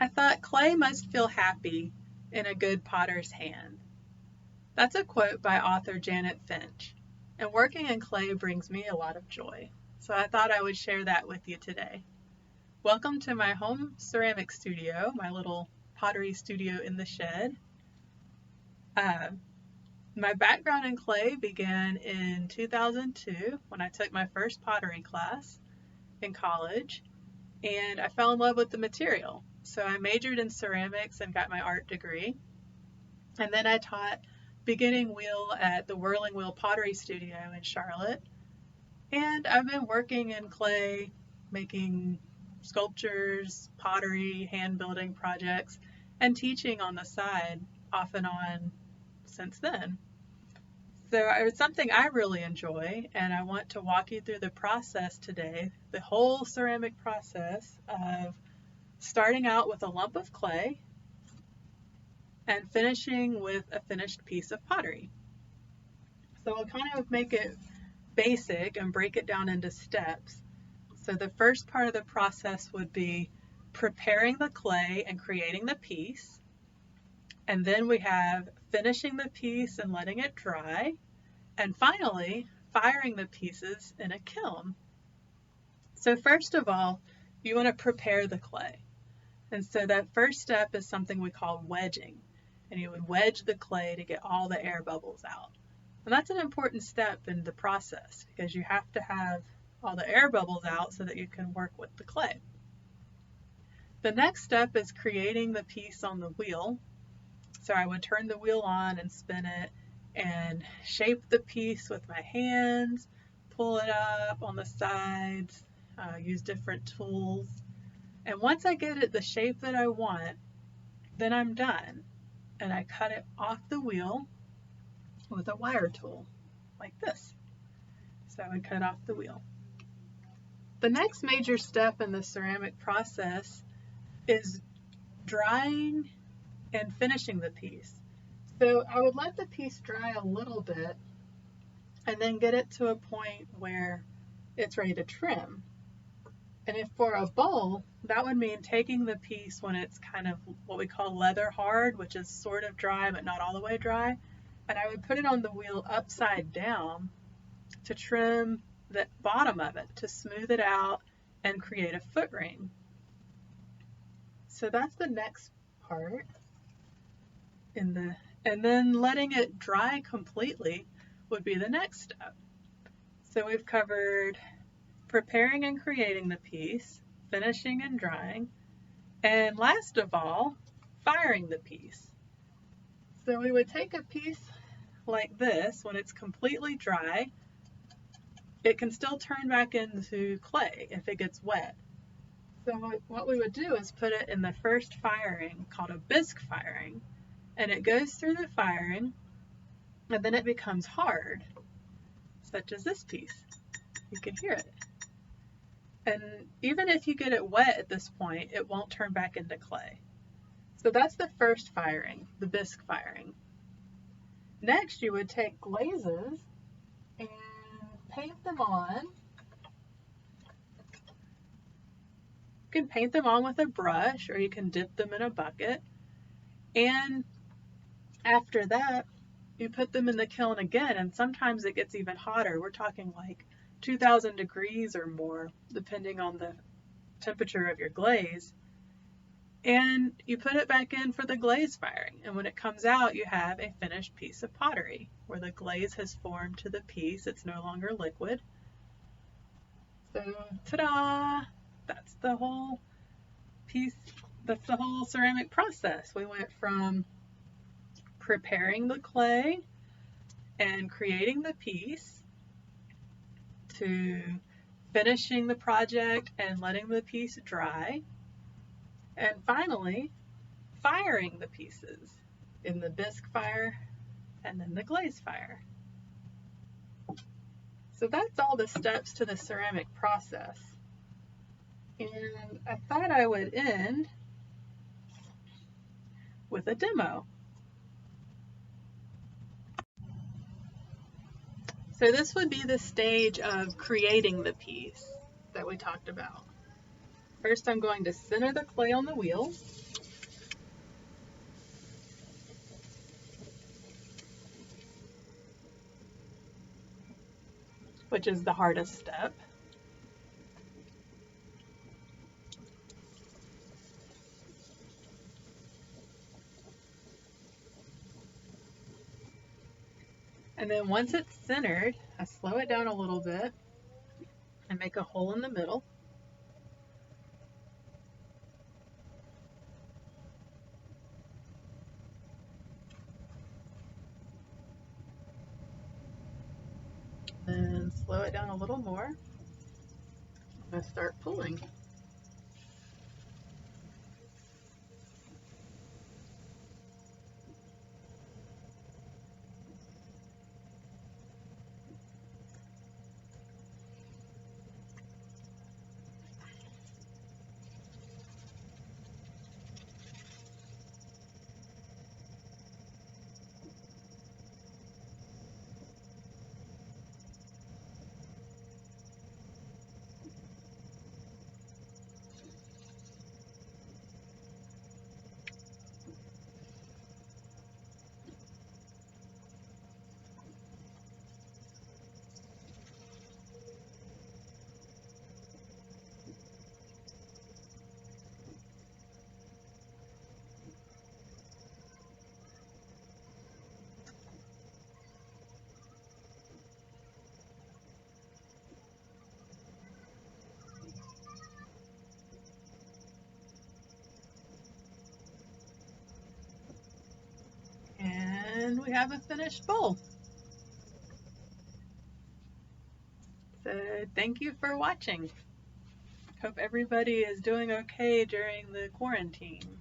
I thought clay must feel happy in a good potter's hand. That's a quote by author Janet Finch, and working in clay brings me a lot of joy, so I thought I would share that with you today. Welcome to my home ceramic studio, my little pottery studio in the shed. My background in clay began in 2002 when I took my first pottery class in college, and I fell in love with the material. So I majored in ceramics and got my art degree. And then I taught beginning wheel at the Whirling Wheel Pottery Studio in Charlotte. And I've been working in clay, making sculptures, pottery, hand building projects, and teaching on the side off and on since then. So it's something I really enjoy, and I want to walk you through the process today, the whole ceramic process of starting out with a lump of clay and finishing with a finished piece of pottery. So we'll kind of make it basic and break it down into steps. So the first part of the process would be preparing the clay and creating the piece. And then we have finishing the piece and letting it dry. And finally, firing the pieces in a kiln. So first of all, you want to prepare the clay. And so that first step is something we call wedging. And you would wedge the clay to get all the air bubbles out. And that's an important step in the process because you have to have all the air bubbles out so that you can work with the clay. The next step is creating the piece on the wheel. So I would turn the wheel on and spin it and shape the piece with my hands, pull it up on the sides, use different tools. And once I get it the shape that I want, then I'm done. And I cut it off the wheel with a wire tool, like this. So I would cut off the wheel. The next major step in the ceramic process is drying and finishing the piece. So I would let the piece dry a little bit and then get it to a point where it's ready to trim. And if for a bowl, that would mean taking the piece when it's kind of what we call leather hard, which is sort of dry but not all the way dry, and I would put it on the wheel upside down to trim the bottom of it, to smooth it out and create a foot ring. So that's the next part. And then letting it dry completely would be the next step. So we've covered preparing and creating the piece, finishing and drying, and last of all, firing the piece. So we would take a piece like this. When it's completely dry, it can still turn back into clay if it gets wet. So what we would do is put it in the first firing, called a bisque firing, and it goes through the firing, and then it becomes hard, such as this piece. You can hear it. And even if you get it wet at this point, it won't turn back into clay. So that's the first firing, the bisque firing. Next, you would take glazes and paint them on. You can paint them on with a brush, or you can dip them in a bucket. And after that, you put them in the kiln again, and sometimes it gets even hotter. We're talking like 2,000 degrees or more, depending on the temperature of your glaze. And you put it back in for the glaze firing. And when it comes out, you have a finished piece of pottery where the glaze has formed to the piece. It's no longer liquid. So, ta-da! That's the whole piece. That's the whole ceramic process. We went from preparing the clay and creating the piece to finishing the project and letting the piece dry, and finally firing the pieces in the bisque fire and then the glaze fire. So that's all the steps to the ceramic process. And I thought I would end with a demo. So this would be the stage of creating the piece that we talked about. First, I'm going to center the clay on the wheel. Which is the hardest step. And then once it's centered, I slow it down a little bit and make a hole in the middle. Then slow it down a little more. I'm going to start pulling. And we have a finished bowl. So thank you for watching. Hope everybody is doing okay during the quarantine.